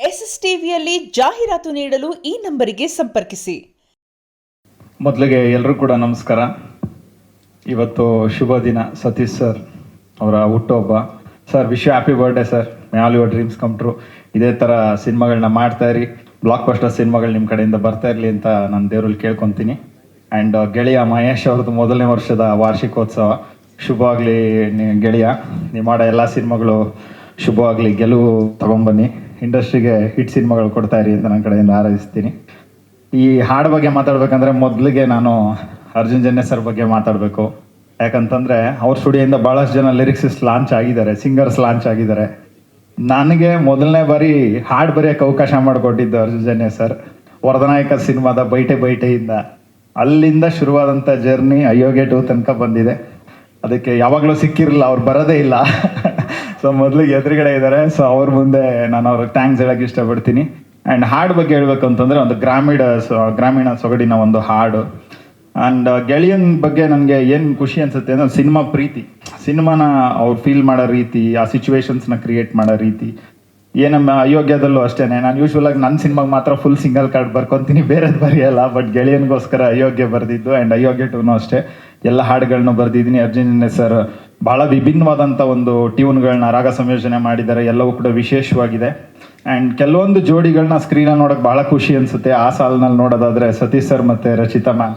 SSTVಯಲ್ಲಿ ಜಾಹೀರಾತು ನೀಡಲು ಈ ನಂಬರಿಗೆ ಸಂಪರ್ಕಿಸಿ. ಮೊದಲಿಗೆ ಎಲ್ಲರೂ ಕೂಡ ನಮಸ್ಕಾರ. ಇವತ್ತು ಶುಭ ದಿನ. ಸತೀಶ್ ಸರ್ ಅವರ ಹುಟ್ಟುಹಬ್ಬ. Sir wish you happy birthday sir. May all your dreams come true. ಇದೇ ಥರ ಸಿನಿಮಾಗಳನ್ನ ಮಾಡ್ತಾ ಇರಿ, ಬ್ಲಾಕ್ ಬಸ್ಟರ್ ಸಿನಿಮಾಗಳು ನಿಮ್ಮ ಕಡೆಯಿಂದ ಬರ್ತಾ ಇರಲಿ ಅಂತ ನಾನು ದೇವರಲ್ಲಿ ಕೇಳ್ಕೊತೀನಿ. ಆ್ಯಂಡ್ ಗೆಳೆಯ ಮಹೇಶ್ ಅವ್ರದ್ದು 1ನೇ ವರ್ಷದ ವಾರ್ಷಿಕೋತ್ಸವ ಶುಭವಾಗಲಿ ಗೆಳೆಯ. ನೀವು ಮಾಡೋ ಎಲ್ಲ ಸಿನಿಮಾಗಳು ಶುಭವಾಗಲಿ, ಗೆಲುವು ತೊಗೊಂಬನ್ನಿ, ಇಂಡಸ್ಟ್ರಿಗೆ ಹಿಟ್ ಸಿನಿಮಾಗಳು ಕೊಡ್ತಾ ಇರಿ ಅಂತ ನನ್ನ ಕಡೆಯಿಂದ ಹಾರೈಸ್ತೀನಿ. ಈ ಹಾಡು ಬಗ್ಗೆ ಮಾತಾಡ್ಬೇಕಂದ್ರೆ ಮೊದಲಿಗೆ ನಾನು ಅರ್ಜುನ್ ಜನ್ಯ ಸರ್ ಬಗ್ಗೆ ಮಾತಾಡಬೇಕು. ಯಾಕಂತಂದರೆ ಅವ್ರ ಸ್ಟುಡಿಯೋಯಿಂದ ಭಾಳಷ್ಟು ಜನ ಲಿರಿಕ್ಸಿಸ್ಟ್ ಲಾಂಚ್ ಆಗಿದ್ದಾರೆ, ಸಿಂಗರ್ಸ್ ಲಾಂಚ್ ಆಗಿದ್ದಾರೆ. ನನಗೆ ಮೊದಲನೇ ಬಾರಿ ಹಾಡು ಬರೆಯೋಕ್ಕೆ ಅವಕಾಶ ಮಾಡಿಕೊಟ್ಟಿದ್ದು ಅರ್ಜುನ್ ಜನ್ಯ ಸರ್. ವರದನಾಯಕ ಸಿನಿಮಾದ ಬೈಟೆ ಬೈಟೆಯಿಂದ ಅಲ್ಲಿಂದ ಶುರುವಾದಂಥ ಜರ್ನಿ ಅಯೋಗ್ಯ 2 ತನಕ ಬಂದಿದೆ. ಅದಕ್ಕೆ ಯಾವಾಗಲೂ ಸಿಕ್ಕಿರಲಿಲ್ಲ, ಅವ್ರು ಬರೋದೇ ಇಲ್ಲ. ಸೊ ಮೊದಲಿಗೆ ಎದುರುಗಡೆ ಇದ್ದಾರೆ. ಸೊ ಅವ್ರ ಮುಂದೆ ನಾನು ಅವ್ರಿಗೆ ಥ್ಯಾಂಕ್ಸ್ ಹೇಳೋಕ್ಕೆ ಇಷ್ಟಪಡ್ತೀನಿ. ಆ್ಯಂಡ್ ಹಾಡು ಬಗ್ಗೆ ಹೇಳಬೇಕು ಅಂತಂದರೆ ಒಂದು ಗ್ರಾಮೀಣ ಸೊಗಡಿನ ಒಂದು ಹಾಡು. ಆ್ಯಂಡ್ ಗೆಳೆಯನ ಬಗ್ಗೆ ನನಗೆ ಏನು ಖುಷಿ ಅನಿಸುತ್ತೆ ಅಂದರೆ ಸಿನಿಮಾ ಪ್ರೀತಿ, ಸಿನಿಮಾನ ಅವ್ರು ಫೀಲ್ ಮಾಡೋ ರೀತಿ, ಆ ಸಿಚುವೇಶನ್ಸ್ನ ಕ್ರಿಯೇಟ್ ಮಾಡೋ ರೀತಿ. ಏನಮ್ಮ ಅಯೋಗ್ಯದಲ್ಲೂ ಅಷ್ಟೇ, ನಾನು ಯೂಶ್ವಲಾಗಿ ನನ್ನ ಸಿನಿಮಾಗೆ ಮಾತ್ರ ಫುಲ್ ಸಿಂಗಲ್ ಕಾರ್ಡ್ ಬರ್ಕೊತೀನಿ, ಬೇರೆದು ಬರೆಯಲ್ಲ. ಬಟ್ ಗೆಳೆಯನಿಗೋಸ್ಕರ ಅಯೋಗ್ಯ ಬರೆದಿದ್ದು. ಆ್ಯಂಡ್ ಅಯೋಗ್ಯ 2 ಅಷ್ಟೇ ಎಲ್ಲ ಹಾಡುಗಳನ್ನೂ ಬರೆದಿದ್ದೀನಿ. ಅರ್ಜುನ್ ಸರ್ ಭಾಳ ವಿಭಿನ್ನವಾದಂಥ ಒಂದು ಟ್ಯೂನ್ಗಳನ್ನ ರಾಗ ಸಂಯೋಜನೆ ಮಾಡಿದ್ದಾರೆ, ಎಲ್ಲವೂ ಕೂಡ ವಿಶೇಷವಾಗಿದೆ. ಆ್ಯಂಡ್ ಕೆಲವೊಂದು ಜೋಡಿಗಳನ್ನ ಸ್ಕ್ರೀನಲ್ಲಿ ನೋಡೋಕೆ ಭಾಳ ಖುಷಿ ಅನಿಸುತ್ತೆ. ಆ ಸಾಲಿನಲ್ಲಿ ನೋಡೋದಾದರೆ ಸತೀಶ್ ಸರ್ ಮತ್ತು ರಚಿತಾ ಮ್ಯಾಮ್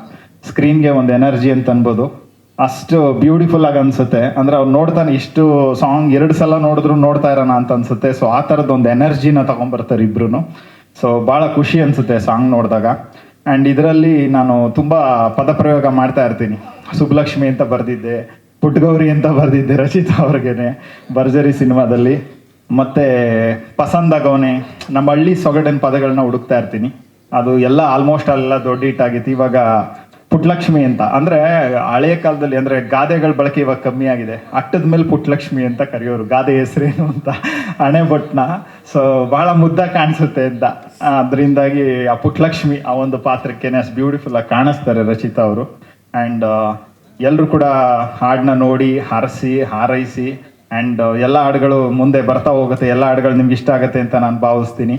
ಸ್ಕ್ರೀನ್ಗೆ ಒಂದು ಎನರ್ಜಿ ಅಂತ ಅನ್ಬೋದು. ಅಷ್ಟು ಬ್ಯೂಟಿಫುಲ್ ಆಗಿ ಅನಿಸುತ್ತೆ. ಅಂದರೆ ಅವ್ರು ನೋಡ್ತಾನೆ, ಇಷ್ಟು ಸಾಂಗ್ 2 ಸಲ ನೋಡಿದ್ರು ನೋಡ್ತಾ ಇರೋಣ ಅಂತ ಅನಿಸುತ್ತೆ. ಸೊ ಆ ಥರದ್ದು ಒಂದು ಎನರ್ಜಿನ ತೊಗೊಂಬರ್ತಾರೆ ಇಬ್ರು. ಸೊ ಭಾಳ ಖುಷಿ ಅನಿಸುತ್ತೆ ಸಾಂಗ್ ನೋಡಿದಾಗ. ಆ್ಯಂಡ್ ಇದರಲ್ಲಿ ನಾನು ತುಂಬ ಪದಪ್ರಯೋಗ ಮಾಡ್ತಾ ಇರ್ತೀನಿ. ಸುಬ್ಬಲಕ್ಷ್ಮಿ ಅಂತ ಬರೆದಿದ್ದೆ, ಪುಟ್ಗೌರಿ ಅಂತ ಬರೆದಿದ್ದೆ ರಚಿತಾ ಅವ್ರಿಗೇನೆ ಭರ್ಜರಿ ಸಿನಿಮಾದಲ್ಲಿ. ಮತ್ತು ಪಸಂದಾಗವನೆ, ನಮ್ಮ ಹಳ್ಳಿ ಸೊಗಡಿನ ಪದಗಳನ್ನ ಹುಡುಕ್ತಾ ಇರ್ತೀನಿ. ಅದು ಎಲ್ಲ ಆಲ್ಮೋಸ್ಟ್ ಅಲ್ಲೆಲ್ಲ ದೊಡ್ಡ ಹಿಟ್ಟಾಗಿತ್ತು. ಇವಾಗ ಪುಟ್ಲಕ್ಷ್ಮಿ ಅಂತ ಅಂದರೆ ಹಳೆಯ ಕಾಲದಲ್ಲಿ ಅಂದರೆ ಗಾದೆಗಳ ಬಳಕೆ ಇವಾಗ ಕಮ್ಮಿ ಆಗಿದೆ. ಅಟ್ಟದ ಮೇಲೆ ಪುಟ್ಲಕ್ಷ್ಮಿ ಅಂತ ಕರೆಯೋರು, ಗಾದೆ ಹೆಸರೇನು ಅಂತ ಹಣೆ ಬಟ್ನ. ಸೊ ಭಾಳ ಮುದ್ದಾಗಿ ಕಾಣಿಸುತ್ತೆ ಅಂತ, ಅದರಿಂದಾಗಿ ಆ ಪುಟ್ಲಕ್ಷ್ಮಿ ಆ ಒಂದು ಪಾತ್ರಕ್ಕೇನೆ ಅಷ್ಟು ಬ್ಯೂಟಿಫುಲ್ಲಾಗಿ ಕಾಣಿಸ್ತಾರೆ ರಚಿತಾ ಅವರು. ಆ್ಯಂಡ್ ಎಲ್ಲರೂ ಕೂಡ ಹಾಡನ್ನ ನೋಡಿ ಹಾರೈಸಿ. ಆ್ಯಂಡ್ ಎಲ್ಲ ಹಾಡುಗಳು ಮುಂದೆ ಬರ್ತಾ ಹೋಗುತ್ತೆ, ಎಲ್ಲ ಹಾಡುಗಳು ನಿಮ್ಗೆ ಇಷ್ಟ ಆಗುತ್ತೆ ಅಂತ ನಾನು ಭಾವಿಸ್ತೀನಿ.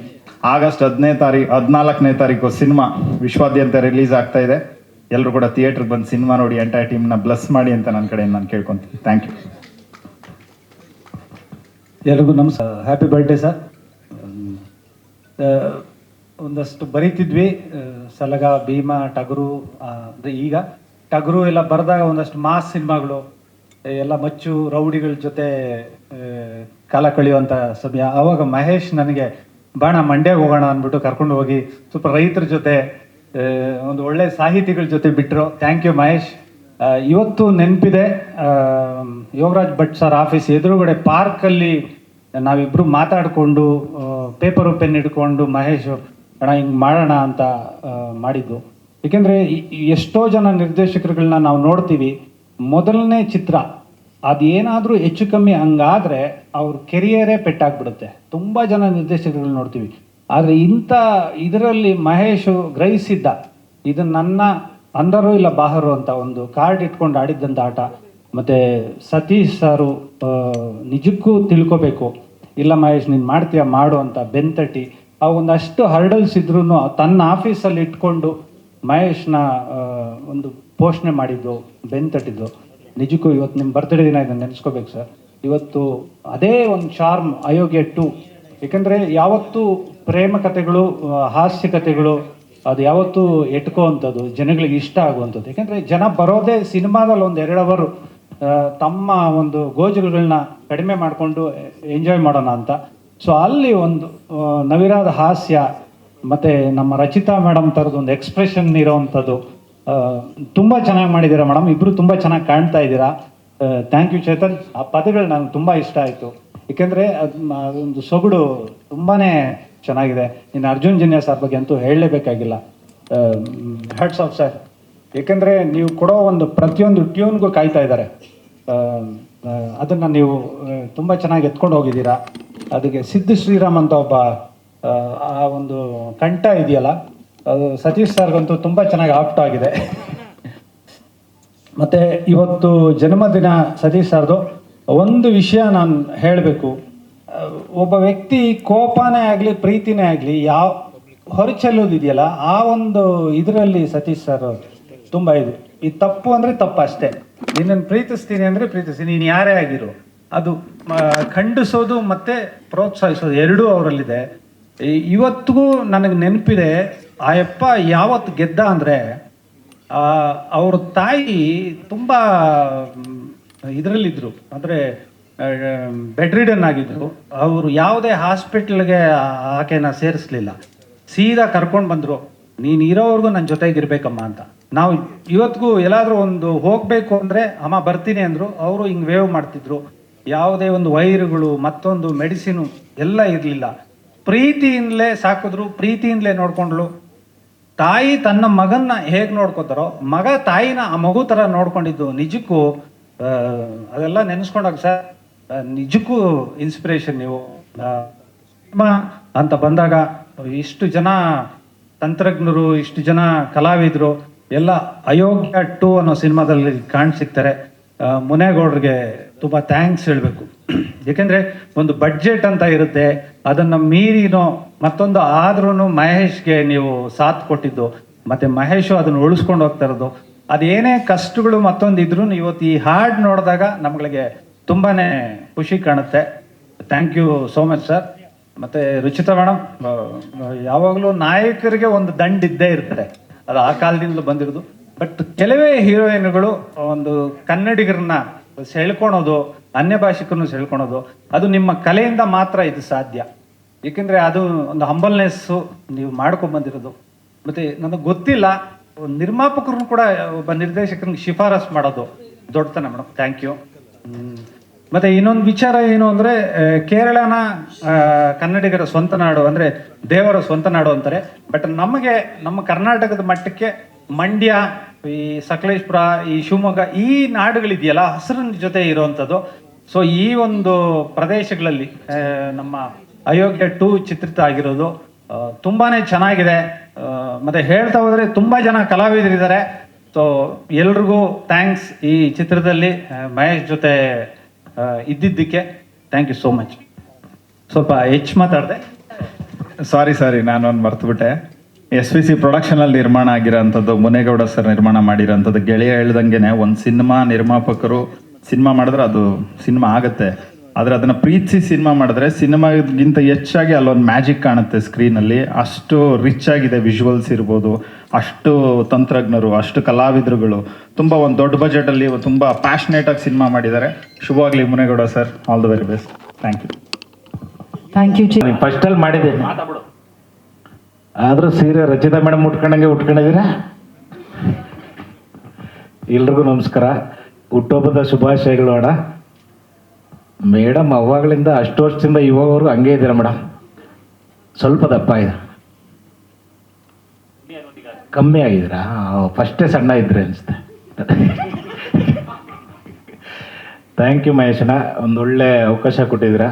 ಆಗಸ್ಟ್ 14ನೇ ತಾರೀಕು ಸಿನಿಮಾ ವಿಶ್ವಾದ್ಯಂತ ರಿಲೀಸ್ ಆಗ್ತಾ ಇದೆ. ಎಲ್ಲರೂ ಕೂಡ ಥಿಯೇಟ್ರಿಗೆ ಬಂದು ಸಿನಿಮಾ ನೋಡಿ ಎಂಟೈರ್ ಟೀಮ್ನ ಬ್ಲೆಸ್ ಮಾಡಿ ಅಂತ ನನ್ನ ಕಡೆಯಿಂದ ನಾನು ಕೇಳ್ಕೊತೀನಿ. Thank you. ಎಲ್ರಿಗೂ ನಮಸ್ಕಾರ. Happy birthday sir. ಒಂದಷ್ಟು ಬರೀತಿದ್ವಿ, ಸಲಗ, ಭೀಮ, ಟಗರು. ಈಗ ಟಗರು ಎಲ್ಲ ಬರೆದಾಗ ಒಂದಷ್ಟು ಮಾಸ್ ಸಿನಿಮಾಗಳು ಎಲ್ಲ ಮಚ್ಚು ರೌಡಿಗಳ ಜೊತೆ ಕಾಲ ಕಳೆಯುವಂಥ ಸಮಯ. ಆವಾಗ ಮಹೇಶ್ ನನಗೆ ಬಾಣ ಮಂಡ್ಯಗೆ ಹೋಗೋಣ ಅಂದ್ಬಿಟ್ಟು ಕರ್ಕೊಂಡು ಹೋಗಿ ಸ್ವಲ್ಪ ರೈತರ ಜೊತೆ ಒಂದು ಒಳ್ಳೆ ಸಾಹಿತಿಗಳ ಜೊತೆ ಬಿಟ್ಟರು. Thank you Mahesh. ಇವತ್ತು ನೆನಪಿದೆ, ಯೋಗರಾಜ್ ಭಟ್ ಸರ್ ಆಫೀಸ್ ಎದುರುಗಡೆ ಪಾರ್ಕಲ್ಲಿ ನಾವಿಬ್ಬರು ಮಾತಾಡಿಕೊಂಡು ಪೇಪರು ಪೆನ್ ಹಿಡ್ಕೊಂಡು ಮಹೇಶ್ ಅಣ್ಣ ಹಿಂಗೆ ಮಾಡೋಣ ಅಂತ ಮಾಡಿದ್ದು. ಏಕೆಂದರೆ ಎಷ್ಟೋ ಜನ ನಿರ್ದೇಶಕರುಗಳನ್ನ ನಾವು ನೋಡ್ತೀವಿ, ಮೊದಲನೇ ಚಿತ್ರ ಅದೇನಾದರೂ ಹೆಚ್ಚು ಕಮ್ಮಿ ಹಂಗಾದರೆ ಅವ್ರ ಕೆರಿಯರೇ ಪೆಟ್ಟಾಗ್ಬಿಡುತ್ತೆ. ತುಂಬ ಜನ ನಿರ್ದೇಶಕರುಗಳು ನೋಡ್ತೀವಿ. ಆದರೆ ಇಂಥ ಇದರಲ್ಲಿ ಮಹೇಶು ಗ್ರಹಿಸಿದ್ದ, ಇದು ನನ್ನ ಅಂದರು ಇಲ್ಲ ಬಾಹರು ಅಂತ ಒಂದು ಕಾರ್ಡ್ ಇಟ್ಕೊಂಡು ಆಡಿದ್ದಂಥ ಆಟ. ಮತ್ತು ಸತೀಶ್ ಸಾರು ನಿಜಕ್ಕೂ ತಿಳ್ಕೊಬೇಕು, ಇಲ್ಲ ಮಹೇಶ್ ನೀನು ಮಾಡ್ತೀಯ ಮಾಡು ಅಂತ ಬೆಂತಟ್ಟಿ. ಆ ಒಂದಷ್ಟು ಹರ್ಡಲ್ಸ್ ಇದ್ರೂ ತನ್ನ ಆಫೀಸಲ್ಲಿ ಇಟ್ಕೊಂಡು ಮಹೇಶ್ನ ಒಂದು ಪೋಷಣೆ ಮಾಡಿದ್ದು, ಬೆಂತಟ್ಟಿದ್ದು. ನಿಜಕ್ಕೂ ಇವತ್ತು ನಿಮ್ಮ ಬರ್ತ್ಡೇ ದಿನ ಇದನ್ನು ನೆನೆಸ್ಕೋಬೇಕು ಸರ್. ಇವತ್ತು ಅದೇ ಒಂದು ಚಾರ್ಮ್ ಅಯೋಗ್ಯ 2. ಏಕೆಂದರೆ ಯಾವತ್ತೂ ಪ್ರೇಮ ಕಥೆಗಳು, ಹಾಸ್ಯ ಕಥೆಗಳು ಅದು ಯಾವತ್ತೂ ಎಟ್ಕೋವಂಥದ್ದು, ಜನಗಳಿಗೆ ಇಷ್ಟ ಆಗುವಂಥದ್ದು. ಏಕೆಂದರೆ ಜನ ಬರೋದೇ ಸಿನಿಮಾದಲ್ಲಿ ಒಂದು 2 ಅವರು ತಮ್ಮ ಒಂದು ಗೋಜಲುಗಳನ್ನ ಕಡಿಮೆ ಮಾಡಿಕೊಂಡು ಎಂಜಾಯ್ ಮಾಡೋಣ ಅಂತ. ಸೊ ಅಲ್ಲಿ ಒಂದು ನವಿರಾದ ಹಾಸ್ಯ ಮತ್ತು ನಮ್ಮ ರಚಿತಾ ಮೇಡಮ್ ಥರದ್ದು ಒಂದು ಎಕ್ಸ್ಪ್ರೆಷನ್ ಇರೋವಂಥದ್ದು ತುಂಬ ಚೆನ್ನಾಗಿ ಮಾಡಿದ್ದೀರಾ ಮೇಡಮ್. ಇಬ್ಬರು ತುಂಬ ಚೆನ್ನಾಗಿ ಕಾಣ್ತಾ ಇದ್ದೀರಾ. Thank you Chetan. ಆ ಪದಗಳು ನನಗೆ ತುಂಬ ಇಷ್ಟ ಆಯಿತು. ಏಕೆಂದರೆ ಅದೊಂದು ಸೊಗಡು ತುಂಬಾ ಚೆನ್ನಾಗಿದೆ. ಇನ್ನು ಅರ್ಜುನ್ ಜನ್ಯ ಸರ್ ಬಗ್ಗೆ ಅಂತೂ ಹೇಳಲೇಬೇಕಾಗಿಲ್ಲ. Hats off sir. ಏಕೆಂದರೆ ನೀವು ಕೊಡೋ ಒಂದು ಪ್ರತಿಯೊಂದು ಟ್ಯೂನ್ಗೂ ಕಾಯ್ತಾ ಇದ್ದಾರೆ. ಅದನ್ನು ನೀವು ತುಂಬ ಚೆನ್ನಾಗಿ ಎತ್ಕೊಂಡು ಹೋಗಿದ್ದೀರಾ. ಅದಕ್ಕೆ ಸಿದ್ಧ ಶ್ರೀರಾಮ್ ಅಂತ ಒಬ್ಬ ಆ ಒಂದು ಕಂಠ ಇದೆಯಲ್ಲ, ಅದು ಸತೀಶ್ ಸರ್ಗಂತೂ ತುಂಬ ಚೆನ್ನಾಗಿ ಆಪ್ಟ್ ಆಗಿದೆ. ಮತ್ತು ಇವತ್ತು ಜನ್ಮದಿನ ಸತೀಶ್ ಸರ್ದು. ಒಂದು ವಿಷಯ ನಾನು ಹೇಳಬೇಕು, ಒಬ್ಬ ವ್ಯಕ್ತಿ ಕೋಪನೇ ಆಗಲಿ ಪ್ರೀತಿನೇ ಆಗಲಿ ಯಾವ ಹೊರಚೆಲ್ಲೋದಿದೆಯಲ್ಲ ಆ ಒಂದು ಇದರಲ್ಲಿ ಸತೀಶ್ ಸರ್ ತುಂಬ ಇದು ತಪ್ಪು ಅಂದರೆ ತಪ್ಪು ಅಷ್ಟೇ. ನಿನ್ನನ್ನು ಪ್ರೀತಿಸ್ತೀನಿ ಅಂದರೆ ಪ್ರೀತಿಸ್ತೀನಿ, ನೀನು ಯಾರೇ ಆಗಿರು. ಅದು ಖಂಡಿಸೋದು ಮತ್ತು ಪ್ರೋತ್ಸಾಹಿಸೋದು ಎರಡೂ ಅವರಲ್ಲಿದೆ. ಇವತ್ತಿಗೂ ನನಗೆ ನೆನಪಿದೆ, ಆ ಯಪ್ಪ ಯಾವತ್ತು ಗೆದ್ದ ಅಂದರೆ ಅವ್ರ ತಾಯಿ ತುಂಬ ಇದರಲ್ಲಿದ್ದರು, ಅಂದರೆ ಬೆಡ್ ರಿಡನ್ ಆಗಿದ್ರು. ಅವರು ಯಾವುದೇ ಹಾಸ್ಪಿಟ್ಲ್ಗೆ ಆಕೆನ ಸೇರಿಸ್ಲಿಲ್ಲ, ಸೀದಾ ಕರ್ಕೊಂಡು ಬಂದರು. ನೀನು ಇರೋವರೆಗೂ ನನ್ನ ಜೊತೆಗಿರ್ಬೇಕಮ್ಮ ಅಂತ. ನಾವು ಇವತ್ತಿಗೂ ಎಲ್ಲಾದರೂ ಒಂದು ಹೋಗಬೇಕು ಅಂದರೆ ಅಮ್ಮ ಬರ್ತೀನಿ ಅಂದರು, ಅವರು ಹಿಂಗೆ ವೇವ್ ಮಾಡ್ತಿದ್ರು. ಯಾವುದೇ ಒಂದು ವೈರುಗಳು ಮತ್ತೊಂದು ಮೆಡಿಸಿನು ಎಲ್ಲ ಇರಲಿಲ್ಲ. ಪ್ರೀತಿಯಿಂದಲೇ ಸಾಕಿದ್ರು, ಪ್ರೀತಿಯಿಂದಲೇ ನೋಡ್ಕೊಂಡ್ಳು. ತಾಯಿ ತನ್ನ ಮಗನ್ನ ಹೇಗೆ ನೋಡ್ಕೋತಾರೋ ಮಗ ತಾಯಿನ ಆ ಮಗು ಥರ ನೋಡ್ಕೊಂಡಿದ್ದು ನಿಜಕ್ಕೂ ಅದೆಲ್ಲ ನೆನೆಸ್ಕೊಂಡಾಗ ಸರ್ ನಿಜಕ್ಕೂ ಇನ್ಸ್ಪಿರೇಷನ್. ನೀವು ಅಂತ ಬಂದಾಗ ಇಷ್ಟು ಜನ ತಂತ್ರಜ್ಞರು, ಇಷ್ಟು ಜನ ಕಲಾವಿದರು ಎಲ್ಲ ಅಯೋಗ್ಯ 2 ಅನ್ನೋ ಸಿನಿಮಾದಲ್ಲಿ ಸಿಗ್ತಾರೆ. ಮುನೇಗೌಡ್ರಿಗೆ ತುಂಬ ಥ್ಯಾಂಕ್ಸ್ ಹೇಳಬೇಕು. ಏಕೆಂದರೆ ಒಂದು ಬಡ್ಜೆಟ್ ಅಂತ ಇರುತ್ತೆ, ಅದನ್ನು ಮೀರಿನೋ ಮತ್ತೊಂದು ಆದ್ರೂ ಮಹೇಶ್ಗೆ ನೀವು ಸಾಥ್ ಕೊಟ್ಟಿದ್ದು, ಮತ್ತು ಮಹೇಶು ಅದನ್ನು ಉಳಿಸ್ಕೊಂಡು ಹೋಗ್ತಾ ಇರೋದು. ಅದೇನೇ ಕಷ್ಟಗಳು ಮತ್ತೊಂದು ಇದ್ರೂ ಇವತ್ತು ಈ ಹಾಡು ನೋಡಿದಾಗ ನಮಗೆ ತುಂಬಾ ಖುಷಿ ಕಾಣುತ್ತೆ. Thank you so much sir. ಮತ್ತು ರುಚಿತಾ ಮೇಡಮ್, ಯಾವಾಗಲೂ ನಾಯಕರಿಗೆ ಒಂದು ದಂಡಿದ್ದೇ ಇರ್ತಾರೆ, ಅದು ಆ ಕಾಲದಿಂದಲೂ ಬಂದಿರೋದು. ಬಟ್ ಕೆಲವೇ ಹೀರೋಯಿನ್ಗಳು ಒಂದು ಕನ್ನಡಿಗರನ್ನ ಸೆಳ್ಕೊಳೋದು, ಅನ್ಯ ಭಾಷಿಕರನ್ನು ಸೆಳ್ಕೊಳೋದು, ಅದು ನಿಮ್ಮ ಕಲೆಯಿಂದ ಮಾತ್ರ ಇದು ಸಾಧ್ಯ. ಏಕೆಂದರೆ ಅದು ಒಂದು ಹಂಬಲ್ನೆಸ್ಸು ನೀವು ಮಾಡ್ಕೊಂಬಂದಿರೋದು. ಮತ್ತು ನನಗೆ ಗೊತ್ತಿಲ್ಲ, ನಿರ್ಮಾಪಕರನ್ನು ಕೂಡ ಒಬ್ಬ ನಿರ್ದೇಶಕರಿಗೆ ಶಿಫಾರಸ್ ಮಾಡೋದು ದೊಡ್ಡತನ ಮೇಡಮ್. Thank you. ಮತ್ತು ಇನ್ನೊಂದು ವಿಚಾರ ಏನು ಅಂದರೆ, ಕೇರಳನ ಕನ್ನಡಿಗರ ಸ್ವಂತ ನಾಡು, ಅಂದರೆ ದೇವರ ಸ್ವಂತ ನಾಡು ಅಂತಾರೆ. ಬಟ್ ನಮಗೆ ನಮ್ಮ ಕರ್ನಾಟಕದ ಮಟ್ಟಕ್ಕೆ ಮಂಡ್ಯ, ಈ ಸಕಲೇಶ್ಪುರ, ಈ ಶಿವಮೊಗ್ಗ, ಈ ನಾಡುಗಳಿದೆಯಲ್ಲ ಹಸಿರಿನ ಜೊತೆ ಇರುವಂಥದ್ದು. ಸೊ ಈ ಒಂದು ಪ್ರದೇಶಗಳಲ್ಲಿ ನಮ್ಮ ಅಯೋಗ್ಯ 2 ಚಿತ್ರಿತ ಆಗಿರೋದು ತುಂಬಾ ಚೆನ್ನಾಗಿದೆ. ಮತ್ತು ಹೇಳ್ತಾ ಹೋದರೆ ತುಂಬ ಜನ ಕಲಾವಿದರಿದ್ದಾರೆ. ಸೊ ಎಲ್ರಿಗೂ ಥ್ಯಾಂಕ್ಸ್ ಈ ಚಿತ್ರದಲ್ಲಿ ಮಹೇಶ್ ಜೊತೆ ಇದ್ದಿದ್ದಕ್ಕೆ. Thank you so much. ಸ್ವಲ್ಪ ಹೆಚ್ಚು ಮಾತಾಡಿದೆ, ಸಾರಿ ನಾನೊಂದು ಮರ್ತುಬಿಟ್ಟೆ. SVC ಪ್ರೊಡಕ್ಷನಲ್ಲಿ ನಿರ್ಮಾಣ ಆಗಿರೋಂಥದ್ದು, ಮುನೇಗೌಡ ಸರ್ ನಿರ್ಮಾಣ ಮಾಡಿರೋಂಥದ್ದು. ಗೆಳೆಯ ಹೇಳ್ದಂಗೆ ಒಂದು ಸಿನಿಮಾ ನಿರ್ಮಾಪಕರು ಸಿನಿಮಾ ಮಾಡಿದ್ರೆ ಅದು ಸಿನಿಮಾ ಆಗುತ್ತೆ, ಆದರೆ ಅದನ್ನು ಪ್ರೀತಿಸಿ ಸಿನಿಮಾ ಮಾಡಿದ್ರೆ ಸಿನಿಮಾಗಿಂತ ಹೆಚ್ಚಾಗಿ ಅಲ್ಲೊಂದು ಮ್ಯಾಜಿಕ್ ಕಾಣುತ್ತೆ ಸ್ಕ್ರೀನಲ್ಲಿ. ಅಷ್ಟು ರಿಚ್ ಆಗಿದೆ, ವಿಜುವಲ್ಸ್ ಇರ್ಬೋದು, ಅಷ್ಟು ತಂತ್ರಜ್ಞರು, ಅಷ್ಟು ಕಲಾವಿದರುಗಳು, ತುಂಬ ಒಂದು ದೊಡ್ಡ ಬಜೆಟಲ್ಲಿ ತುಂಬ ಪ್ಯಾಷನೇಟಾಗಿ ಸಿನಿಮಾ ಮಾಡಿದ್ದಾರೆ. ಶುಭವಾಗಲಿ Munegowda sir, all the very best. Thank you. Thank you. ಫಸ್ಟಲ್ಲಿ ಮಾಡಿದ್ದೆ, ಆದರೂ ಸೀರೆ ರಚಿತಾ ಮೇಡಮ್ ಉಟ್ಕೊಂಡಿದ್ದೀರಾ. ಎಲ್ರಿಗೂ ನಮಸ್ಕಾರ, ಹುಟ್ಟುಹಬ್ಬದ ಶುಭಾಶಯಗಳು ಅಣ್ಣ. ಮೇಡಮ್ ಅವಾಗಲಿಂದ ಅಷ್ಟು ವರ್ಷದಿಂದ ಇವಾಗವರೆಗೂ ಹಂಗೆ ಇದ್ದೀರಾ ಮೇಡಮ್. ಸ್ವಲ್ಪ ದಪ್ಪ ಇದೆ, ಕಮ್ಮಿ ಆಗಿದ್ದೀರಾ? ಫಸ್ಟೇ ಸಣ್ಣ ಇದ್ರೆ ಅನಿಸುತ್ತೆ. ಥ್ಯಾಂಕ್ ಯು ಮಹೇಶಣ್ಣ, ಒಂದೊಳ್ಳೆ ಅವಕಾಶ ಕೊಟ್ಟಿದ್ದೀರಾ.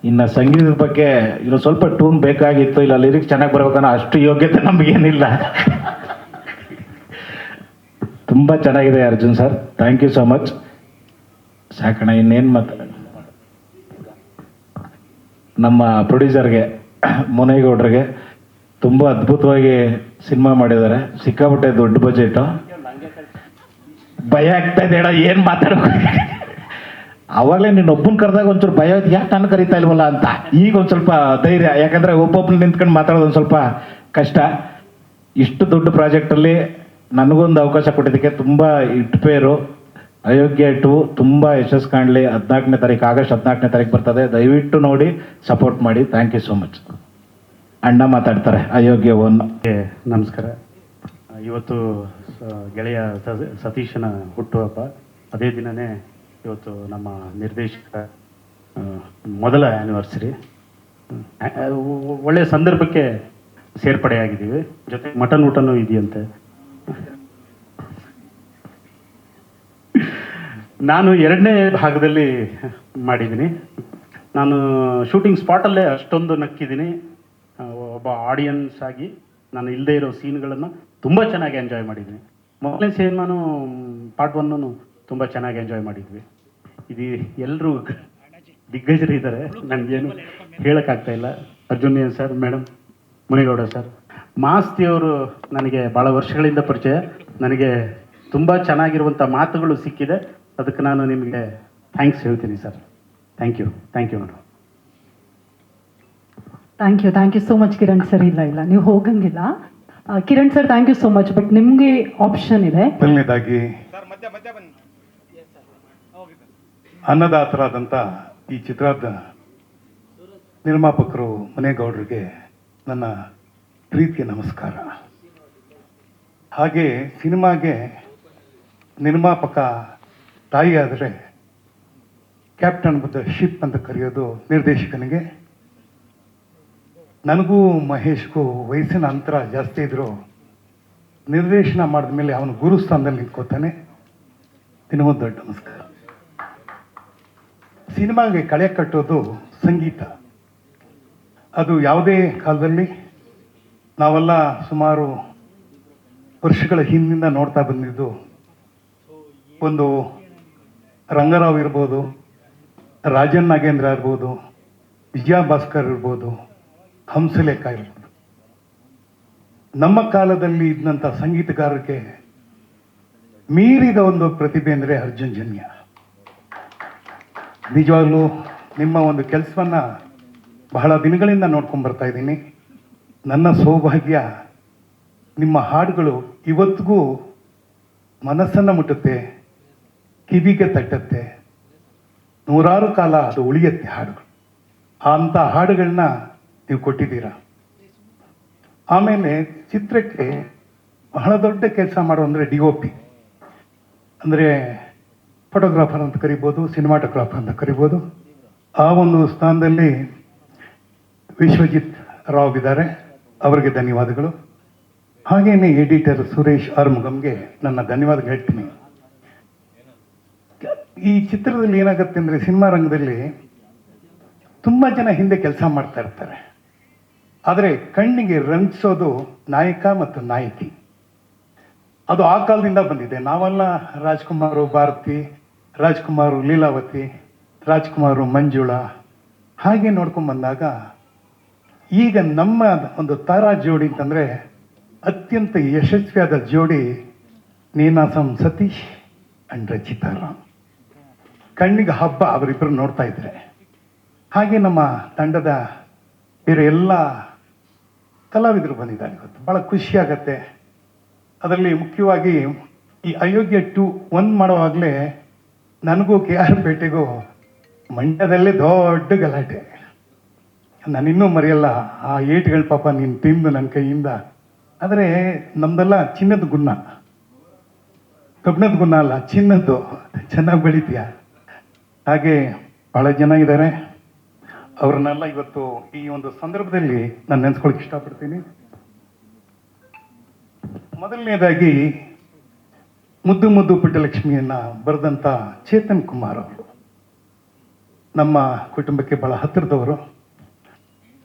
ಇನ್ನು ಸಂಗೀತದ ಬಗ್ಗೆ ಇನ್ನು ಸ್ವಲ್ಪ ಟೂನ್ ಬೇಕಾಗಿತ್ತು, ಇಲ್ಲ ಲಿರಿಕ್ಸ್ ಚೆನ್ನಾಗಿ ಬರ್ಬೇಕನ್ನೋ ಅಷ್ಟು ಯೋಗ್ಯತೆ ನಮಗೇನಿಲ್ಲ. ತುಂಬ ಚೆನ್ನಾಗಿದೆ Arjun sir, thank you so much. ಸಾಕಣ, ಇನ್ನೇನು ಮಾತಾಡ. ನಮ್ಮ ಪ್ರೊಡ್ಯೂಸರ್ಗೆ ಮುನೇಗೌಡ್ರಿಗೆ ತುಂಬ ಅದ್ಭುತವಾಗಿ ಸಿನಿಮಾ ಮಾಡಿದ್ದಾರೆ. ಸಿಕ್ಕಾಪಟ್ಟೆ ದೊಡ್ಡ ಬಜೆಟು. ಭಯ ಆಗ್ತಾ ಇದೆ ಅಣ್ಣ, ಏನು ಮಾತಾಡಬೇಕು. ಅವಾಗಲೇ ನೀನು ಒಬ್ಬನ ಕರೆದಾಗ ಒಂಚೂರು ಭಯ ಆಯ್ತು, ಯಾಕೆ ನಾನು ಕರೀತಾ ಇಲ್ವಲ್ಲ ಅಂತ. ಈಗ ಒಂದು ಸ್ವಲ್ಪ ಧೈರ್ಯ, ಯಾಕಂದರೆ ಒಬ್ಬೊಬ್ಬನ ನಿಂತ್ಕೊಂಡು ಮಾತಾಡೋದು ಒಂದು ಸ್ವಲ್ಪ ಕಷ್ಟ. ಇಷ್ಟು ದೊಡ್ಡ ಪ್ರಾಜೆಕ್ಟಲ್ಲಿ ನನಗೊಂದು ಅವಕಾಶ ಕೊಟ್ಟಿದ್ದಕ್ಕೆ ತುಂಬ ಇಟ್ಪೇರು. ಅಯೋಗ್ಯ 2 ತುಂಬ ಯಶಸ್ಸು ಕಾಣಲಿ. 14ನೇ ತಾರೀಕು, ಆಗಸ್ಟ್ 14ನೇ ತಾರೀಕು ಬರ್ತದೆ, ದಯವಿಟ್ಟು ನೋಡಿ ಸಪೋರ್ಟ್ ಮಾಡಿ. Thank you so much. ಅಣ್ಣ ಮಾತಾಡ್ತಾರೆ ಅಯೋಗ್ಯ 1. ನಮಸ್ಕಾರ. ಇವತ್ತು ಗೆಳೆಯ ಸತೀಶನ ಹುಟ್ಟುಹಬ್ಬ. ಅದೇ ದಿನವೇ ಇವತ್ತು ನಮ್ಮ ನಿರ್ದೇಶಕ ಮೊದಲ ಆ್ಯನಿವರ್ಸರಿ. ಒಳ್ಳೆಯ ಸಂದರ್ಭಕ್ಕೆ ಸೇರ್ಪಡೆಯಾಗಿದ್ದೀವಿ. ಜೊತೆ ಮಟನ್ ಊಟನೂ ಇದೆಯಂತೆ. ನಾನು 2ನೇ ಭಾಗದಲ್ಲಿ ಮಾಡಿದ್ದೀನಿ. ನಾನು ಶೂಟಿಂಗ್ ಸ್ಪಾಟಲ್ಲೇ ಅಷ್ಟೊಂದು ನಕ್ಕಿದ್ದೀನಿ. ಒಬ್ಬ ಆಡಿಯನ್ಸ್ ಆಗಿ ನಾನು ಇಲ್ಲದೇ ಇರೋ ಸೀನ್ಗಳನ್ನು ತುಂಬ ಚೆನ್ನಾಗಿ ಎಂಜಾಯ್ ಮಾಡಿದ್ದೀನಿ. ಮೊದಲನೇ ಸಿನಿಮಾನು ಪಾರ್ಟ್ 1 ತುಂಬ ಚೆನ್ನಾಗಿ ಎಂಜಾಯ್ ಮಾಡಿದ್ವಿ. ಇದು ಎಲ್ಲರೂ ದಿಗ್ಗಜರು ಇದ್ದಾರೆ, ನನಗೇನು ಹೇಳೋಕ್ಕಾಗ್ತಾ ಇಲ್ಲ. ಅರ್ಜುನ್ ಸರ್, ಮೇಡಮ್, ಮುನಿಗೌಡ ಸರ್, ಮಾಸ್ತಿಯವರು ನನಗೆ ಭಾಳ ವರ್ಷಗಳಿಂದ ಪರಿಚಯ. ನನಗೆ ತುಂಬ ಚೆನ್ನಾಗಿರುವಂಥ ಮಾತುಗಳು ಸಿಕ್ಕಿದೆ, ಅದಕ್ಕೆ ನಾನು ನಿಮಗೆ ಥ್ಯಾಂಕ್ಸ್ ಹೇಳ್ತೀನಿ sir. Thank you madam. Thank you so much Kiran sir. ಇಲ್ಲ ನೀವು ಹೋಗಂಗಿಲ್ಲ. Kiran sir thank you so much. But ನಿಮಗೆ ಆಪ್ಷನ್ ಇದೆ. ಮೊದಲನೇದಾಗಿ ಅನ್ನದಾತರಾದಂಥ ಈ ಚಿತ್ರದ ನಿರ್ಮಾಪಕರು ಮುನೇಗೌಡರಿಗೆ ನನ್ನ ಪ್ರೀತಿಯ ನಮಸ್ಕಾರ. ಹಾಗೆ ಸಿನಿಮಾಗೆ ನಿರ್ಮಾಪಕ ತಾಯಿ ಆದರೆ ಕ್ಯಾಪ್ಟನ್ ಆಫ್ ದ ಶಿಪ್ ಅಂತ ಕರೆಯೋದು ನಿರ್ದೇಶಕನಿಗೆ. ನನಗೂ ಮಹೇಶ್ಗೂ ವಯಸ್ಸಿನ ಅಂತರ ಜಾಸ್ತಿ ಇದ್ದರೂ ನಿರ್ದೇಶನ ಮಾಡಿದ ಮೇಲೆ ಅವನು ಗುರುಸ್ಥಾನದಲ್ಲಿ ನಿಂತ್ಕೋತಾನೆ. ನಿನಗೊಂದು ದೊಡ್ಡ ನಮಸ್ಕಾರ. ಸಿನಿಮಾಗೆ ಕಳೆ ಕಟ್ಟೋದು ಸಂಗೀತ. ಅದು ಯಾವುದೇ ಕಾಲದಲ್ಲಿ ನಾವೆಲ್ಲ ಸುಮಾರು ವರ್ಷಗಳ ಹಿಂದಿಂದ ನೋಡ್ತಾ ಬಂದಿದ್ದು, ಒಂದು ರಂಗರಾವ್ ಇರ್ಬೋದು, ರಾಜನ್ ನಾಗೇಂದ್ರ ಇರ್ಬೋದು, ವಿಜಯ ಭಾಸ್ಕರ್ ಇರ್ಬೋದು, ಹಂಸಲೇಖ ಇರ್ಬೋದು. ನಮ್ಮ ಕಾಲದಲ್ಲಿ ಇದ್ದಂಥ ಸಂಗೀತಗಾರರಿಗೆ ಮೀರಿದ ಒಂದು ಪ್ರತಿಭೆ ಅಂದರೆ ಅರ್ಜುನ್ ಜನ್ಯ. ನಿಜವಾಗ್ಲೂ ನಿಮ್ಮ ಒಂದು ಕೆಲಸವನ್ನು ಬಹಳ ದಿನಗಳಿಂದ ನೋಡ್ಕೊಂಡು ಬರ್ತಾ ಇದ್ದೀನಿ. ನನ್ನ ಸೌಭಾಗ್ಯ, ನಿಮ್ಮ ಹಾಡುಗಳು ಇವತ್ತಿಗೂ ಮನಸ್ಸನ್ನು ಮುಟ್ಟುತ್ತೆ, ಕಿವಿಗೆ ತಟ್ಟತ್ತೆ, ನೂರಾರು ಕಾಲ ಅದು ಉಳಿಯುತ್ತೆ ಹಾಡುಗಳು. ಅಂಥ ಹಾಡುಗಳನ್ನ ನೀವು ಕೊಟ್ಟಿದ್ದೀರಾ. ಆಮೇಲೆ ಚಿತ್ರಕ್ಕೆ ಬಹಳ ದೊಡ್ಡ ಕೆಲಸ ಮಾಡೋ ಅಂದರೆ DOP ಅಂದರೆ ಫೋಟೋಗ್ರಾಫರ್ ಅಂತ ಕರಿಬೋದು, ಸಿನಿಮಾಟೋಗ್ರಾಫರ್ ಅಂತ ಕರಿಬೋದು. ಆ ಒಂದು ಸ್ಥಾನದಲ್ಲಿ ವಿಶ್ವಜಿತ್ ರಾವ್ ಇದ್ದಾರೆ, ಅವರಿಗೆ ಧನ್ಯವಾದಗಳು. ಹಾಗೆಯೇ ಎಡಿಟರ್ ಸುರೇಶ್ ಆರ್ಮುಗಮ್ಗೆ ನನ್ನ ಧನ್ಯವಾದ ಹೇಳ್ತೀನಿ. ಈ ಚಿತ್ರದಲ್ಲಿ ಏನಾಗುತ್ತೆ ಅಂದರೆ, ಸಿನಿಮಾ ರಂಗದಲ್ಲಿ ತುಂಬ ಜನ ಹಿಂದೆ ಕೆಲಸ ಮಾಡ್ತಾ ಇರ್ತಾರೆ, ಆದರೆ ಕಣ್ಣಿಗೆ ರಂಜಿಸೋದು ನಾಯಕ ಮತ್ತು ನಾಯಕಿ. ಅದು ಆ ಕಾಲದಿಂದ ಬಂದಿದೆ. ನಾವೆಲ್ಲ ರಾಜ್ಕುಮಾರು ಭಾರತಿ, ರಾಜ್ಕುಮಾರು ಲೀಲಾವತಿ, ರಾಜ್ಕುಮಾರು ಮಂಜುಳಾ ಹಾಗೆ ನೋಡ್ಕೊಂಡು ಬಂದಾಗ, ಈಗ ನಮ್ಮ ಒಂದು ತಾರಾ ಜೋಡಿ ಅಂತಂದರೆ ಅತ್ಯಂತ ಯಶಸ್ವಿಯಾದ ಜೋಡಿ ನೀನಾಸಂ ಸತೀಶ್ ಅಂಡ್ ರಚಿತಾ ರಾಮ್. ಕಣ್ಣಿಗೆ ಹಬ್ಬ ಅವರಿಬ್ಬರು ನೋಡ್ತಾ ಇದ್ದಾರೆ. ಹಾಗೆ ನಮ್ಮ ತಂಡದ ಬೇರೆ ಎಲ್ಲ ಕಲಾವಿದರು ಬಂದಿದ್ದಾರೆ ಇವತ್ತು. ಭಾಳ ಖುಷಿಯಾಗತ್ತೆ. ಅದರಲ್ಲಿ ಮುಖ್ಯವಾಗಿ ಈ ಅಯೋಗ್ಯ 2 ಮಾಡುವಾಗಲೇ ನನಗೂ KR ಪೇಟೆಗೂ ಮಂಡ್ಯದಲ್ಲೇ ದೊಡ್ಡ ಗಲಾಟೆ. ನಾನಿನ್ನೂ ಮರೆಯಲ್ಲ ಆ ಏಟ್ಗಳ ಪಾಪ ನೀನು ತಿಂದು ನನ್ನ ಕೈಯಿಂದ. ಆದರೆ ನಮ್ದೆಲ್ಲ ಚಿನ್ನದ ಗುಣ, ಕಬ್ಬಿಣದ ಗುಣ ಅಲ್ಲ, ಚಿನ್ನದ್ದು. ಚೆನ್ನಾಗಿ ಬೆಳಿತೀಯ. ಹಾಗೆ ಭಾಳ ಜನ ಇದ್ದಾರೆ, ಅವ್ರನ್ನೆಲ್ಲ ಇವತ್ತು ಈ ಒಂದು ಸಂದರ್ಭದಲ್ಲಿ ನಾನು ನೆನೆಸ್ಕೊಳಕ್ಕೆ ಇಷ್ಟಪಡ್ತೀನಿ. ಮೊದಲನೇದಾಗಿ ಮುದ್ದು ಮುದ್ದು ಪುಟ್ಟಲಕ್ಷ್ಮಿಯನ್ನ ಬರೆದಂಥ ಚೇತನ್ ಕುಮಾರ್ ಅವರು ನಮ್ಮ ಕುಟುಂಬಕ್ಕೆ ಭಾಳ ಹತ್ತಿರದವರು.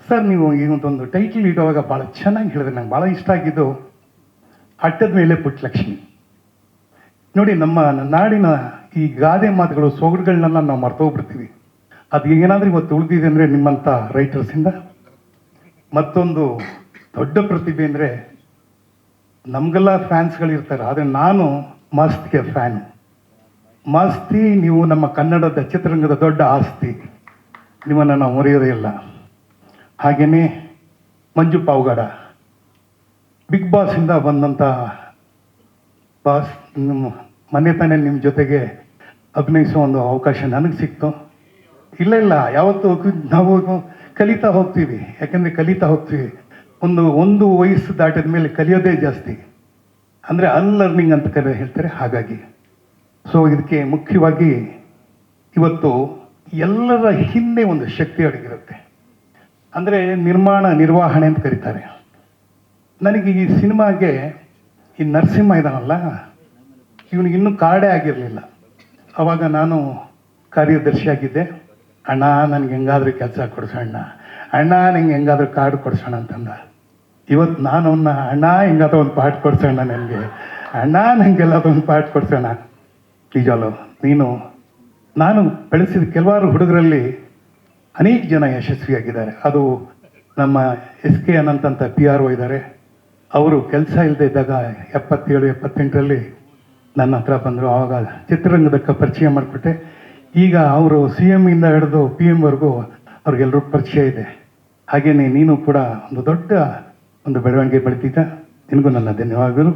ಸರ್, ನೀವು ಈ ಒಂದು ಟೈಟಲ್ ಇಡುವಾಗ ಭಾಳ ಚೆನ್ನಾಗಿ ಹೇಳಿದ್ರೆ ನಂಗೆ ಭಾಳ ಇಷ್ಟ ಆಗಿದ್ದು ಅಟ್ಟದ ಮೇಲೆ ಪುಟ್ಟಲಕ್ಷ್ಮಿ. ನೋಡಿ, ನಮ್ಮ ನಾಡಿನ ಈ ಗಾದೆ ಮಾತುಗಳು, ಸೊಗಡುಗಳನ್ನೆಲ್ಲ ನಾವು ಮರ್ತೋಗ್ಬಿಡ್ತೀವಿ. ಅದು ಏನಾದರೂ ಇವತ್ತು ಉಳಿದಿದೆ ಅಂದರೆ ನಿಮ್ಮಂಥ ರೈಟರ್ಸಿಂದ. ಮತ್ತೊಂದು ದೊಡ್ಡ ಪ್ರತಿಭೆ ಅಂದರೆ, ನಮಗೆಲ್ಲ ಫ್ಯಾನ್ಸ್ಗಳಿರ್ತಾರೆ, ಆದರೆ ನಾನು ಮಾಸ್ತಿಗೆ ಫ್ಯಾನು. ಮಾಸ್ತಿ, ನೀವು ನಮ್ಮ ಕನ್ನಡದ ಚಿತ್ರರಂಗದ ದೊಡ್ಡ ಆಸ್ತಿ. ನಿಮ್ಮನ್ನು ನಾವು ಮರೆಯೋದೇ ಇಲ್ಲ. ಹಾಗೆಯೇ ಮಂಜು ಪಾವಗಡ, ಬಿಗ್ ಬಾಸಿಂದ ಬಂದಂಥ ಬಾಸ್. ಮೊನ್ನೆ ತಾನೇ ನಿಮ್ಮ ಜೊತೆಗೆ ಅಭಿನಯಿಸೋ ಒಂದು ಅವಕಾಶ ನನಗೆ ಸಿಕ್ತು. ಇಲ್ಲ, ಯಾವತ್ತು ನಾವು ಕಲಿತಾ ಹೋಗ್ತೀವಿ. ಯಾಕೆಂದರೆ ಕಲಿತಾ ಹೋಗ್ತೀವಿ. ಒಂದು ವಯಸ್ಸು ದಾಟಿದ ಮೇಲೆ ಕಲಿಯೋದೇ ಜಾಸ್ತಿ, ಅಂದರೆ ಅನ್ಲರ್ನಿಂಗ್ ಅಂತ ಹೇಳ್ತಾರೆ. ಹಾಗಾಗಿ ಇದಕ್ಕೆ ಮುಖ್ಯವಾಗಿ ಇವತ್ತು ಎಲ್ಲರ ಹಿಂದೆ ಒಂದು ಶಕ್ತಿ ಅಡಗಿರುತ್ತೆ. ಅಂದರೆ ನಿರ್ವಹಣೆ ಅಂತ ಕರೀತಾರೆ. ನನಗೆ ಈ ಸಿನಿಮಾಗೆ ಈ ನರಸಿಂಹ ಇದಾನಲ್ಲ, ಇವನಿಗೆ ಇನ್ನೂ ಕಾರ್ಡೇ ಆಗಿರಲಿಲ್ಲ. ಆವಾಗ ನಾನು ಕಾರ್ಯದರ್ಶಿಯಾಗಿದ್ದೆ. ಅಣ್ಣ, ನನಗೆ ಹೆಂಗಾದ್ರೂ ಕೆಲಸ ಕೊಡಿಸೋಣ, ಅಣ್ಣ ನನಗೆ ಹೆಂಗಾದ್ರೂ ಕಾರ್ಡ್ ಕೊಡಿಸೋಣ ಅಂತಂದ. ಇವತ್ತು ನಾನು ಅವನ್ನ, ಅಣ್ಣ ಹೆಂಗಾದ್ರೂ ಒಂದು ಪಾಠ ಕೊಡಿಸೋಣ ನನಗೆ, ಅಣ್ಣ ನನಗೆಲ್ಲಾದ್ರೂ ಒಂದು ಪಾಠ ಕೊಡಿಸೋಣ. ನಿಜವಲ್ಲ, ನಾನು ಬೆಳೆಸಿದ ಕೆಲವಾರು ಹುಡುಗರಲ್ಲಿ ಅನೇಕ ಜನ ಯಶಸ್ವಿಯಾಗಿದ್ದಾರೆ. ಅದು ನಮ್ಮ SK ಅನಂತ್ ಅಂತ PRO ಇದ್ದಾರೆ. ಅವರು ಕೆಲಸ ಇಲ್ಲದೆ ಇದ್ದಾಗ 77, 78ರಲ್ಲಿ ನನ್ನ ಹತ್ರ ಬಂದರು. ಆವಾಗ ಚಿತ್ರರಂಗದಕ್ಕೆ ಪರಿಚಯ ಮಾಡಿಕೊಟ್ಟೆ. ಈಗ ಅವರು CM ಇಂದ ಹಿಡಿದು PM ಅವ್ರಿಗೆಲ್ಲರೂ ಪರಿಚಯ ಇದೆ. ಹಾಗೆಯೇ ನೀನು ಕೂಡ ಒಂದು ದೊಡ್ಡ ಒಂದು ಬೆಳವಣಿಗೆ ಬೆಳೆದಿದ್ದ. ನಿನಗೂ ನನ್ನ ಧನ್ಯವಾದಗಳು.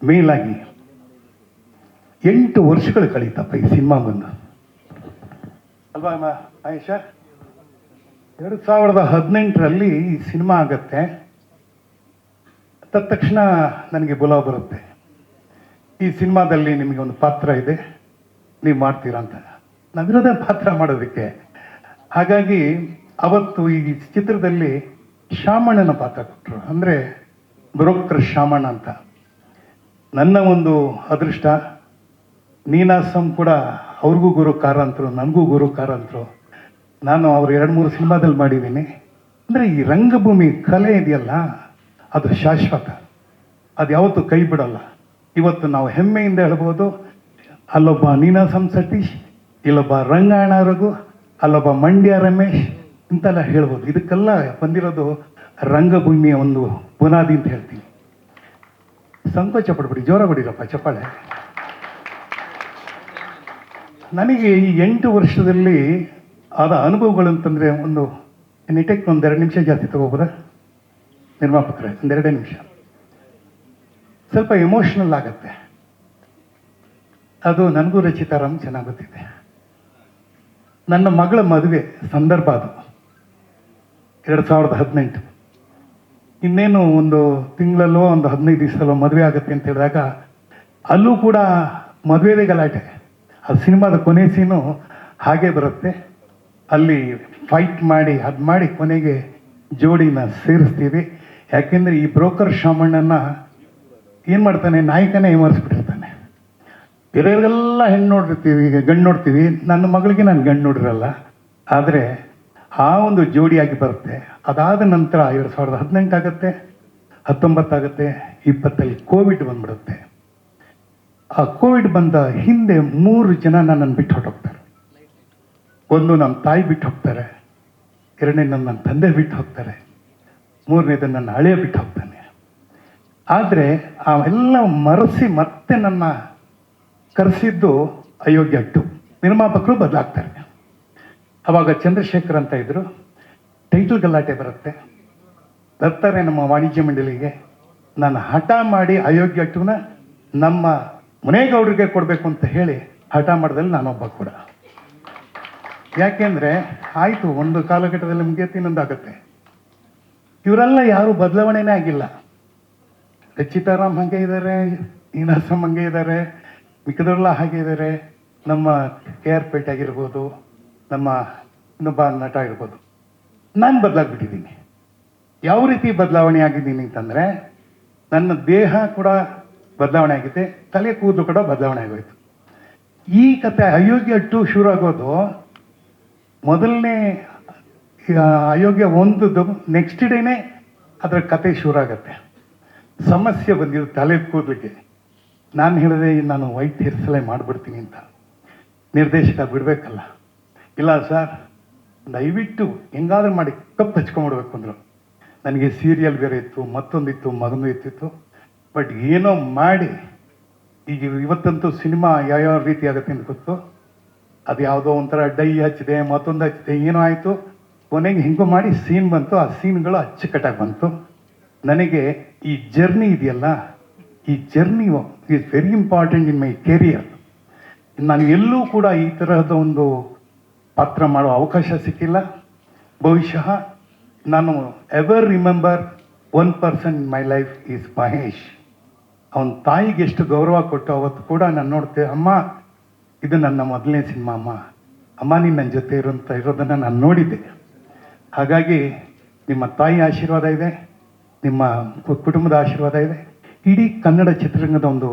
ಮೇಲಾಗಿ 8 ವರ್ಷಗಳು ಕಳೀತಪ್ಪ ಈ ಸಿನಿಮಾ ಬಂದು, ಅಲ್ವಾ ಆಯೇಷಾ? 2018ರಲ್ಲಿ ಈ ಸಿನಿಮಾ ಆಗತ್ತೆ. ತಕ್ಷಣ ನನಗೆ ಬುಲಾವ್ ಬರುತ್ತೆ, ಈ ಸಿನಿಮಾದಲ್ಲಿ ನಿಮಗೆ ಒಂದು ಪಾತ್ರ ಇದೆ, ನೀವು ಮಾಡ್ತೀರಾ ಅಂತ. ನಾವಿರೋದೇ ಪಾತ್ರ ಮಾಡೋದಕ್ಕೆ. ಹಾಗಾಗಿ ಅವತ್ತು ಈ ಚಿತ್ರದಲ್ಲಿ ಶಾಮಣ್ಣನ ಪಾತ್ರ ಕೊಟ್ಟರು, ಅಂದರೆ ಬ್ರೋಕರ್ ಶಾಮಣ್ಣ ಅಂತ. ನನ್ನ ಒಂದು ಅದೃಷ್ಟ, ನೀನಾಸಂ ಕೂಡ ಅವ್ರಿಗೂ ಗುರು ಕಾರಂತರು, ನನಗೂ ಗುರು ಕಾರಂತರು. ನಾನು ಅವರು 2-3 ಸಿನಿಮಾದಲ್ಲಿ ಮಾಡಿದ್ದೀನಿ. ಅಂದರೆ ಈ ರಂಗಭೂಮಿ ಕಲೆ ಇದೆಯಲ್ಲ, ಅದು ಶಾಶ್ವತ, ಅದು ಯಾವತ್ತೂ ಕೈ ಬಿಡಲ್ಲ. ಇವತ್ತು ನಾವು ಹೆಮ್ಮೆಯಿಂದ ಹೇಳ್ಬೋದು, ಅಲ್ಲೊಬ್ಬ ನೀನಾಸಂ ಸತೀಶ್, ಇಲ್ಲೊಬ್ಬ ರಂಗಾಯಣ ರಘು, ಅಲ್ಲೊಬ್ಬ ಮಂಡ್ಯ ರಮೇಶ್ ಇಂತೆಲ್ಲ ಹೇಳ್ಬೋದು. ಇದಕ್ಕೆಲ್ಲ ಬಂದಿರೋದು ರಂಗಭೂಮಿಯ ಒಂದು ಬುನಾದಿ ಅಂತ ಹೇಳ್ತೀನಿ. ಸಂಕೋಚ ಪಡ್ಬಿಡಿ, ಜೋರ ಬಿಡಿರಪ್ಪ ಚಪ್ಪಾಳೆ. ನನಗೆ ಈ 8 ವರ್ಷದಲ್ಲಿ ಆದ ಅನುಭವಗಳು ಅಂತಂದರೆ, ಒಂದು ನಿಟೆಕ್ 1-2 ನಿಮಿಷ ಜಾಸ್ತಿ ತಗೋಬೋದಾ ನಿರ್ಮಾಪಕರೇ? 1-2 ನಿಮಿಷ. ಸ್ವಲ್ಪ ಎಮೋಷ್ನಲ್ ಆಗತ್ತೆ. ಅದು ನನಗೂ ರಚಿತಾರಾಮ್ ಚೆನ್ನಾಗಿ ಗೊತ್ತಿದೆ. ನನ್ನ ಮಗಳ ಮದುವೆ ಸಂದರ್ಭ ಅದು 2018. ಇನ್ನೇನು ಒಂದು ತಿಂಗಳಲ್ಲೋ ಒಂದು 15 ದಿವಸದಲ್ಲೋ ಮದುವೆ ಆಗುತ್ತೆ ಅಂತ ಹೇಳಿದಾಗ, ಅಲ್ಲೂ ಕೂಡ ಮದುವೆದೇ ಗಲಾಟೆ. ಆ ಸಿನಿಮಾದ ಕೊನೆ ಸೀನು ಹಾಗೆ ಬರುತ್ತೆ. ಅಲ್ಲಿ ಫೈಟ್ ಮಾಡಿ ಅದು ಮಾಡಿ ಕೊನೆಗೆ ಜೋಡಿನ ಸೇರಿಸ್ತೀವಿ. ಯಾಕೆಂದರೆ ಈ ಬ್ರೋಕರ್ ಶಾಮಣ್ಣನ ಏನು ಮಾಡ್ತಾನೆ, ನಾಯಕನೇ ಏಮರಿಸ್ಬಿಟ್ಟಿರ್ತಾನೆ. ಬೇರೆಯವ್ರಿಗೆಲ್ಲ ಹೆಣ್ಣು ನೋಡಿರ್ತೀವಿ, ಈಗ ಗಂಡು ನೋಡ್ತೀವಿ. ನನ್ನ ಮಗಳಿಗೆ ನಾನು ಗಂಡು ನೋಡಿರಲ್ಲ. ಆದರೆ ಆ ಒಂದು ಜೋಡಿಯಾಗಿ ಬರುತ್ತೆ. ಅದಾದ ನಂತರ 2018 ಆಗುತ್ತೆ, 19 ಆಗುತ್ತೆ, 20ರಲ್ಲಿ ಕೋವಿಡ್ ಬಂದ್ಬಿಡುತ್ತೆ. ಆ ಕೋವಿಡ್ ಬಂದ ಹಿಂದೆ 3 ಜನ ನನ್ನನ್ನು ಬಿಟ್ಟು ಹೊರಟೋಗ್ತಾರೆ. ಒಂದು ನಮ್ಮ ತಾಯಿ ಬಿಟ್ಟು ಹೋಗ್ತಾರೆ, ಎರಡನೇ ನನ್ನ ತಂದೆ ಬಿಟ್ಟು ಹೋಗ್ತಾರೆ, ಮೂರನೇದು ನನ್ನ ಹಳೆಯ ಬಿಟ್ಟು ಹೋಗ್ತಾನೆ. ಆದರೆ ಅವೆಲ್ಲ ಮರೆಸಿ ಮತ್ತೆ ನನ್ನ ಕರೆಸಿದ್ದು ಅಯೋಗ್ಯ 2. ನಿರ್ಮಾಪಕರು ಬದಲಾಗ್ತಾರೆ. ಅವಾಗ ಚಂದ್ರಶೇಖರ್ ಅಂತ ಇದ್ರು. ಟೈಟಲ್ ಗಲಾಟೆ ಬರುತ್ತೆ, ಬರ್ತಾರೆ ನಮ್ಮ ವಾಣಿಜ್ಯ ಮಂಡಳಿಗೆ. ನಾನು ಹಠ ಮಾಡಿ ಅಯೋಗ್ಯ 2ನ ನಮ್ಮ ಮುನೇಗೌಡರಿಗೆ ಕೊಡಬೇಕು ಅಂತ ಹೇಳಿ ಹಠ ಮಾಡಿದಲ್ಲಿ ನಾನೊಬ್ಬ ಕೂಡ. ಯಾಕೆಂದರೆ ಆಯಿತು, ಒಂದು ಕಾಲಘಟ್ಟದಲ್ಲಿ ಮುಗಿಯುತ್ತೆ, ಇನ್ನೊಂದಾಗುತ್ತೆ. ಇವರೆಲ್ಲ ಯಾರು ಬದಲಾವಣೆನೇ ಆಗಿಲ್ಲ. ರಚಿತಾರಾಮ್ ಹಾಗೆ ಇದ್ದಾರೆ, ನೀನಾಸಂ ಹಾಗೆ ಇದ್ದಾರೆ, ಮಿಕ್ಕದವರೆಲ್ಲ ಹಾಗೆ ಇದ್ದಾರೆ. ನಮ್ಮ KR ಪೇಟೆ ಆಗಿರ್ಬೋದು, ನಮ್ಮ ಇನ್ನೊಬ್ಬ ನಟ ಇರ್ಬೋದು. ನಾನು ಬದಲಾಗ್ಬಿಟ್ಟಿದ್ದೀನಿ. ಯಾವ ರೀತಿ ಬದಲಾವಣೆ ಆಗಿದ್ದೀನಿ ಅಂತಂದರೆ, ನನ್ನ ದೇಹ ಕೂಡ ಬದಲಾವಣೆ ಆಗಿದೆ, ತಲೆ ಕೂದಲು ಕೂಡ ಬದಲಾವಣೆ ಆಗೋಯ್ತು. ಈ ಕತೆ ಅಯೋಗ್ಯ 2 ಶುರು ಆಗೋದು ಮೊದಲನೇ ಅಯೋಗ್ಯ 1 ನೆಕ್ಸ್ಟ್ ಡೇನೇ ಅದರ ಕತೆ ಶುರು ಆಗತ್ತೆ. ಸಮಸ್ಯೆ ಬಂದಿದ್ದು ತಲೆ ಕೂದಲಿಗೆ. ನಾನು ಹೇಳಿದೆ, ನಾನು ವೈಟ್ ಹೇರ್ ಸ್ಟೈಲ್ ಮಾಡಿಬಿಡ್ತೀನಿ ಅಂತ. ನಿರ್ದೇಶಕ ಬಿಡಬೇಕಲ್ಲ. ಇಲ್ಲ ಸರ್, ದಯವಿಟ್ಟು ಹೆಂಗಾದ್ರೂ ಮಾಡಿ ಕಪ್ಪು ಹಚ್ಕೊಂಡ್ಬಿಡ್ಬೇಕು ಅಂದರು. ನನಗೆ ಸೀರಿಯಲ್ ಬೇರೆ ಇತ್ತು, ಮತ್ತೊಂದಿತ್ತು, ಮಗನೂ ಇತ್ತಿತ್ತು. ಬಟ್ ಏನೋ ಮಾಡಿ ಈಗ ಇವತ್ತಂತೂ ಸಿನಿಮಾ ಯಾವ್ಯಾವ ರೀತಿ ಆಗುತ್ತೆ ಅಂತ ಗೊತ್ತು. ಅದು ಯಾವುದೋ ಒಂಥರ ಡೈ ಹಚ್ಚಿದೆ, ಮತ್ತೊಂದು ಹಚ್ಚಿದೆ, ಏನೋ ಆಯಿತು. ಕೊನೆಗೆ ಹಿಂಗೋ ಮಾಡಿ ಸೀನ್ ಬಂತು. ಆ ಸೀನ್ಗಳು ಅಚ್ಚುಕಟ್ಟಾಗಿ ಬಂತು. ನನಗೆ ಈ ಜರ್ನಿ ಇದೆಯಲ್ಲ, ಈ journey is very important in my career. ನಾನು ಎಲ್ಲೂ ಕೂಡ ಈ ತರಹದ ಒಂದು ಪಾತ್ರ ಮಾಡೋ ಅವಕಾಶ ಸಿಕ್ಕಿಲ್ಲ. ಬಹುಶಃ ನಾನು ever remember 1 person in my life is Mahesh. ಅವನ ತಾಯಿಗೆ ಎಷ್ಟು ಗೌರವ ಕೊಟ್ಟು ಅವತ್ತು ಕೂಡ ನಾನು ನೋಡ್ತೇವೆ, ಅಮ್ಮ ಇದು ನನ್ನ ಮೊದಲನೇ ಸಿನಿಮಾ, ಅಮ್ಮ ನೀನು ನನ್ನ ಜೊತೆ ಇರೋದನ್ನು ನಾನು ನೋಡಿದ್ದೆ. ಹಾಗಾಗಿ ನಿಮ್ಮ ತಾಯಿ ಆಶೀರ್ವಾದ ಇದೆ, ನಿಮ್ಮ ಕುಟುಂಬದ ಆಶೀರ್ವಾದ ಇದೆ, ಇಡೀ ಕನ್ನಡ ಚಿತ್ರರಂಗದ ಒಂದು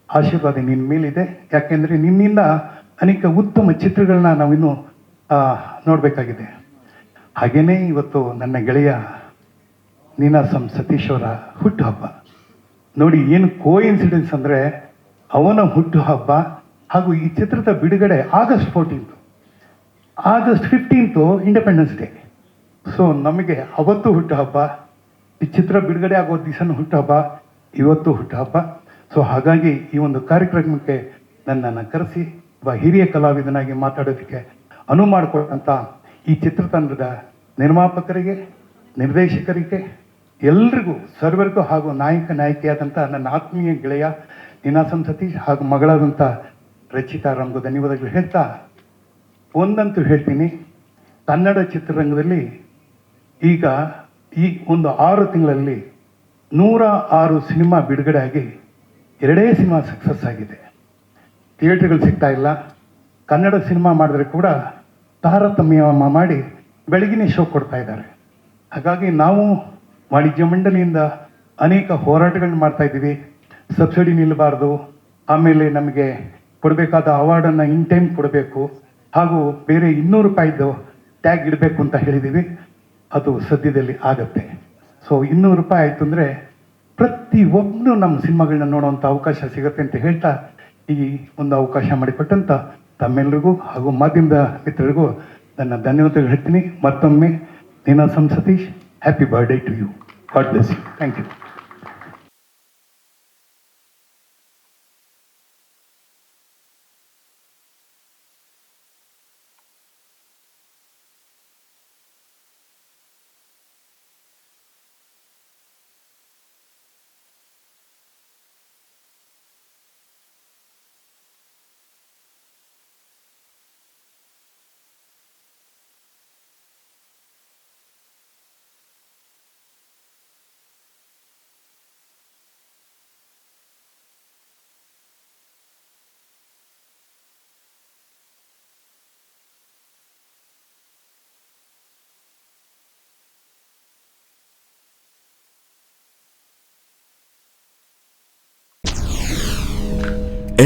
ಆಶೀರ್ವಾದ ನಿನ್ನ ಮೇಲಿದೆ. ಯಾಕೆಂದರೆ ನಿನ್ನಿಂದ ಅನೇಕ ಉತ್ತಮ ಚಿತ್ರಗಳನ್ನ ನಾವಿನ್ನೂ ನೋಡಬೇಕಾಗಿದೆ. ಹಾಗೆಯೇ ಇವತ್ತು ನನ್ನ ಗೆಳೆಯ ನೀನಾಸಂ ಸತೀಶ್ ಅವರ ಹುಟ್ಟುಹಬ್ಬ. ನೋಡಿ ಏನು ಕೋಇನ್ಸಿಡೆನ್ಸ್ ಅಂದರೆ, ಅವನ ಹುಟ್ಟುಹಬ್ಬ ಹಾಗೂ ಈ ಚಿತ್ರದ ಬಿಡುಗಡೆ August 14. August 15th independence day. So ನಮಗೆ ಅವತ್ತು ಹುಟ್ಟುಹಬ್ಬ, ಈ ಚಿತ್ರ ಬಿಡುಗಡೆ ಆಗೋ ದಿವಸನೂ ಹುಟ್ಟುಹಬ್ಬ, ಇವತ್ತು ಹುಟ್ಟುಹಬ್ಬ. ಸೊ ಹಾಗಾಗಿ ಈ ಒಂದು ಕಾರ್ಯಕ್ರಮಕ್ಕೆ ನನ್ನನ್ನು ಕರೆಸಿ ಒಬ್ಬ ಹಿರಿಯ ಕಲಾವಿದನಾಗಿ ಮಾತಾಡೋದಕ್ಕೆ ಅನುವು ಮಾಡಿಕೊಟ್ಟಂಥ ಈ ಚಿತ್ರತಂಡದ ನಿರ್ಮಾಪಕರಿಗೆ, ನಿರ್ದೇಶಕರಿಗೆ, ಎಲ್ರಿಗೂ ಸರ್ವರಿಗೂ ಹಾಗೂ ನಾಯಕಿಯಾದಂಥ ನನ್ನ ಆತ್ಮೀಯ ಗೆಳೆಯ ನೀನಾಸಂ ಸತೀಶ್ ಹಾಗೂ ಮಗಳಾದಂಥ ರಚಿತಾ ರಾಮ್ಗೂ ಧನ್ಯವಾದಗಳು ಹೇಳ್ತಾ, ಒಂದಂತೂ ಹೇಳ್ತೀನಿ, ಕನ್ನಡ ಚಿತ್ರರಂಗದಲ್ಲಿ ಈಗ ಈ ಒಂದು 6 ತಿಂಗಳಲ್ಲಿ 106 ಸಿನಿಮಾ ಬಿಡುಗಡೆ ಆಗಿ 2 ಸಿನಿಮಾ ಸಕ್ಸಸ್ ಆಗಿದೆ. ಥಿಯೇಟ್ರ್ಗಳು ಸಿಗ್ತಾ ಇಲ್ಲ. ಕನ್ನಡ ಸಿನಿಮಾ ಮಾಡಿದ್ರೆ ಕೂಡ ತಾರತಮ್ಯ ಮಾಡಿ ಬೆಳಗಿನ ಶೋ ಕೊಡ್ತಾ ಇದ್ದಾರೆ. ಹಾಗಾಗಿ ನಾವು ವಾಣಿಜ್ಯ ಮಂಡಳಿಯಿಂದ ಅನೇಕ ಹೋರಾಟಗಳನ್ನ ಮಾಡ್ತಾ ಇದ್ದೀವಿ. ಸಬ್ಸಿಡಿ ನಿಲ್ಲಬಾರ್ದು, ಆಮೇಲೆ ನಮಗೆ ಕೊಡಬೇಕಾದ ಅವಾರ್ಡನ್ನು ಇನ್ ಟೈಮ್ ಕೊಡಬೇಕು, ಹಾಗೂ ಬೇರೆ 200 ರೂಪಾಯಿದು ಟ್ಯಾಗ್ ಇಡಬೇಕು ಅಂತ ಹೇಳಿದ್ದೀವಿ. ಅದು ಸದ್ಯದಲ್ಲಿ ಆಗತ್ತೆ. ಸೊ 200 ರೂಪಾಯಿ ಆಯಿತು ಅಂದರೆ ಪ್ರತಿಯೊಬ್ಬನು ನಮ್ಮ ಸಿನಿಮಾಗಳನ್ನ ನೋಡುವಂಥ ಅವಕಾಶ ಸಿಗುತ್ತೆ ಅಂತ ಹೇಳ್ತಾ, ಈ ಒಂದು ಅವಕಾಶ ಮಾಡಿಕೊಟ್ಟಂಥ ತಮ್ಮೆಲ್ಲರಿಗೂ ಹಾಗೂ ಮಾಧ್ಯಮದ ಮಿತ್ರರಿಗೂ ನನ್ನ ಧನ್ಯವಾದಗಳು ಹೇಳ್ತೀನಿ. ಮತ್ತೊಮ್ಮೆ Ninasam Satish, happy birthday to you. God bless you. Thank you.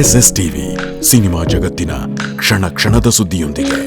SS TV, cinema ಜಗತ್ತಿನ ಕ್ಷಣ ಕ್ಷಣದ ಸುದ್ದಿಯೊಂದಿಗೆ.